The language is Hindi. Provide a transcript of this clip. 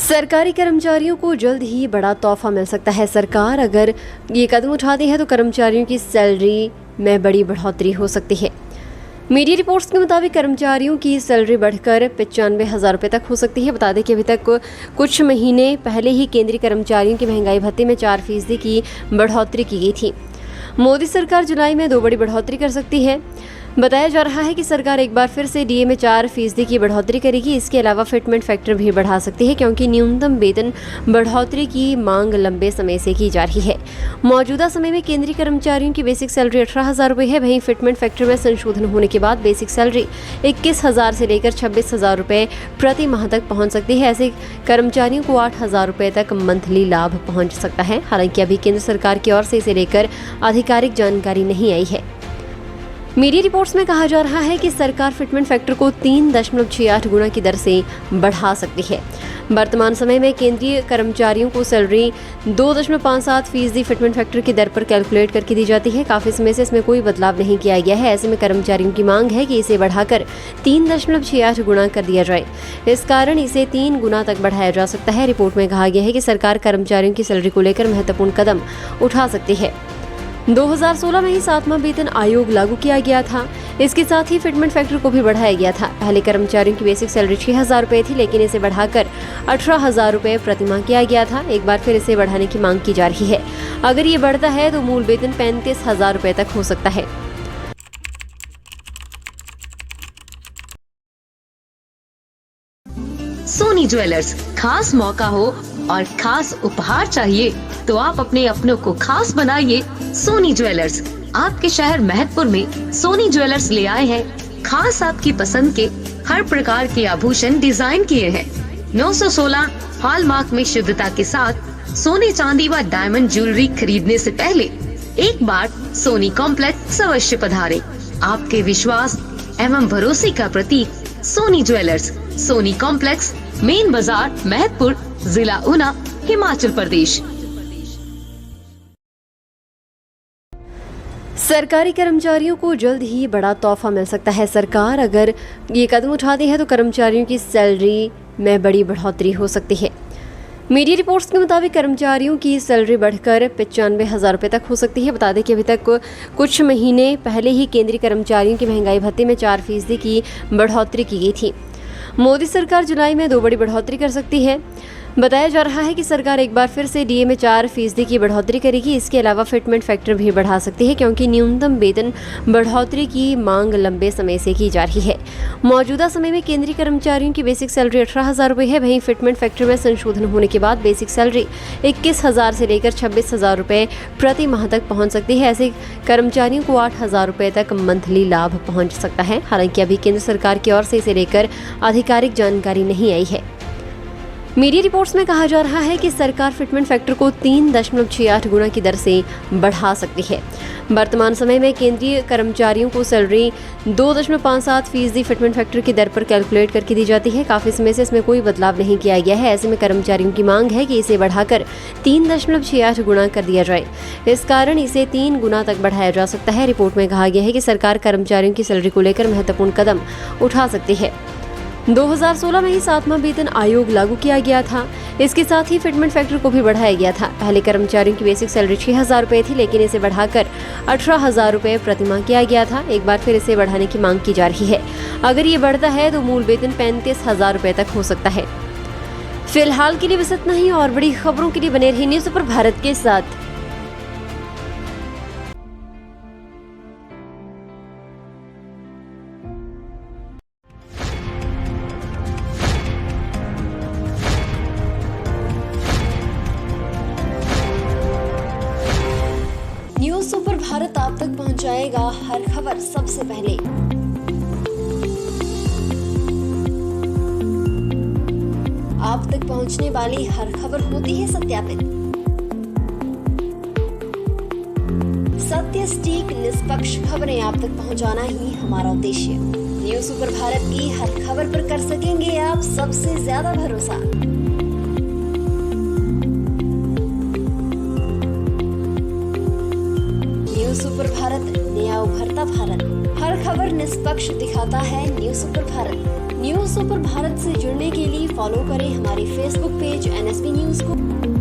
सरकारी कर्मचारियों को जल्द ही बड़ा तोहफा मिल सकता है। सरकार अगर ये कदम उठाती है तो कर्मचारियों की सैलरी में बड़ी बढ़ोतरी हो सकती है। मीडिया रिपोर्ट्स के मुताबिक कर्मचारियों की सैलरी बढ़कर 95,000 रुपये तक हो सकती है। बता दें कि अभी तक कुछ महीने पहले ही केंद्रीय कर्मचारियों की महंगाई भत्ते में 4% की बढ़ोतरी की गई थी। मोदी सरकार जुलाई में 2 बड़ी बढ़ोतरी कर सकती है। बताया जा रहा है कि सरकार एक बार फिर से डीए में 4% की बढ़ोतरी करेगी। इसके अलावा फिटमेंट फैक्टर भी बढ़ा सकती है, क्योंकि न्यूनतम वेतन बढ़ोतरी की मांग लंबे समय से की जा रही है। मौजूदा समय में केंद्रीय कर्मचारियों की बेसिक सैलरी 18,000 रुपये है। वहीं फिटमेंट फैक्टर में संशोधन होने के बाद बेसिक सैलरी 21,000 से लेकर 26,000 रुपये प्रति माह तक पहुंच सकती है। ऐसे कर्मचारियों को 8,000 रुपये तक मंथली लाभ पहुंच सकता है। हालांकि अभी केंद्र सरकार की ओर से इसे लेकर आधिकारिक जानकारी नहीं आई है। मीडिया रिपोर्ट्स में कहा जा रहा है कि सरकार फिटमेंट फैक्टर को 3.68 गुना की दर से बढ़ा सकती है। वर्तमान समय में केंद्रीय कर्मचारियों को सैलरी 2.57% फिटमेंट फैक्टर की दर पर कैलकुलेट करके दी जाती है। काफी समय से इसमें कोई बदलाव नहीं किया गया है। ऐसे में कर्मचारियों की मांग है कि इसे बढ़ाकर 3.68 गुना कर दिया जाए। इस कारण इसे 3 गुना तक बढ़ाया जा सकता है। रिपोर्ट में कहा गया है कि सरकार कर्मचारियों की सैलरी को लेकर महत्वपूर्ण कदम उठा सकती है। 2016 में ही 7वां वेतन आयोग लागू किया गया था। इसके साथ ही फिटमेंट फैक्टर को भी बढ़ाया गया था। पहले कर्मचारियों की बेसिक सैलरी 6,000 रुपये थी, लेकिन इसे बढ़ाकर 18,000 रुपये प्रति माह किया गया था। एक बार फिर इसे बढ़ाने की मांग की जा रही है। अगर ये बढ़ता है तो मूल वेतन 35,000 रुपये तक हो सकता है। सोनी ज्वेलर्स, खास मौका हो और खास उपहार चाहिए तो आप अपने अपनों को खास बनाइए। सोनी ज्वेलर्स आपके शहर महतपुर में सोनी ज्वेलर्स ले आए हैं खास आपकी पसंद के हर प्रकार के आभूषण डिजाइन किए हैं। 916 हॉलमार्क में शुद्धता के साथ सोने चांदी व डायमंड ज्वेलरी खरीदने से पहले एक बार सोनी कॉम्प्लेक्स अवश्य पधारें। आपके विश्वास एवं भरोसे का प्रतीक Soni jewellers, Soni complex, main बाजार, महतपुर, जिला ऊना, हिमाचल प्रदेश। सरकारी कर्मचारियों को जल्द ही बड़ा तोहफा मिल सकता है। सरकार अगर ये कदम उठाती है तो कर्मचारियों की सैलरी में बड़ी बढ़ोतरी हो सकती है। मीडिया रिपोर्ट्स के मुताबिक कर्मचारियों की सैलरी बढ़कर 95,000 रुपये तक हो सकती है। बता दें कि अभी तक कुछ महीने पहले ही केंद्रीय कर्मचारियों की महंगाई भत्ते में 4% की बढ़ोतरी की गई थी। मोदी सरकार जुलाई में 2 बड़ी बढ़ोतरी कर सकती है। बताया जा रहा है कि सरकार एक बार फिर से डीए में 4% की बढ़ोतरी करेगी। इसके अलावा फिटमेंट फैक्टर भी बढ़ा सकती है, क्योंकि न्यूनतम वेतन बढ़ोतरी की मांग लंबे समय से की जा रही है। मौजूदा समय में केंद्रीय कर्मचारियों की बेसिक सैलरी 18,000 रुपये है। वहीं फिटमेंट फैक्टर में संशोधन होने के बाद बेसिक सैलरी 21,000 से लेकर 26,000 रुपये प्रति माह तक पहुंच सकती है। ऐसे कर्मचारियों को 8,000 रुपये तक मंथली लाभ पहुंच सकता है। हालांकि अभी केंद्र सरकार की ओर से इसे लेकर आधिकारिक जानकारी नहीं आई है। मीडिया रिपोर्ट्स में कहा जा रहा है कि सरकार फिटमेंट फैक्टर को 3.68 गुना की दर से बढ़ा सकती है। वर्तमान समय में केंद्रीय कर्मचारियों को सैलरी 2.57% फिटमेंट फैक्टर की दर पर कैलकुलेट करके दी जाती है। काफी समय से इसमें कोई बदलाव नहीं किया गया है। ऐसे में कर्मचारियों की मांग है कि इसे बढ़ाकर 3.68 गुना कर दिया जाए। इस कारण इसे 3 गुना तक बढ़ाया जा सकता है। रिपोर्ट में कहा गया है कि सरकार कर्मचारियों की सैलरी को लेकर महत्वपूर्ण कदम उठा सकती है। 2016 में ही 7वां वेतन आयोग लागू किया गया था। इसके साथ ही फिटमेंट फैक्टर को भी बढ़ाया गया था। पहले कर्मचारियों की बेसिक सैलरी 6,000 रुपये थी, लेकिन इसे बढ़ाकर 18,000 रुपये प्रति माह किया गया था। एक बार फिर इसे बढ़ाने की मांग की जा रही है। अगर ये बढ़ता है तो मूल वेतन 35,000 रुपये तक हो सकता है। फिलहाल के लिए बस इतना ही। और बड़ी खबरों के लिए बने रहिए न्यूज़ सुपर भारत के साथ। न्यूज़ सुपर भारत आप तक पहुंचाएगा हर खबर सबसे पहले। आप तक पहुंचने वाली हर खबर होती है सत्यापित। सत्य, सटीक, निष्पक्ष खबरें आप तक पहुंचाना ही हमारा उद्देश्य। न्यूज़ सुपर भारत की हर खबर पर कर सकेंगे आप सबसे ज्यादा भरोसा। सुपर भारत, नया उभरता भारत। हर खबर निष्पक्ष दिखाता है news super Bharat. News super Bharat से जुड़ने के लिए फॉलो करें हमारे फेसबुक पेज NSP न्यूज को।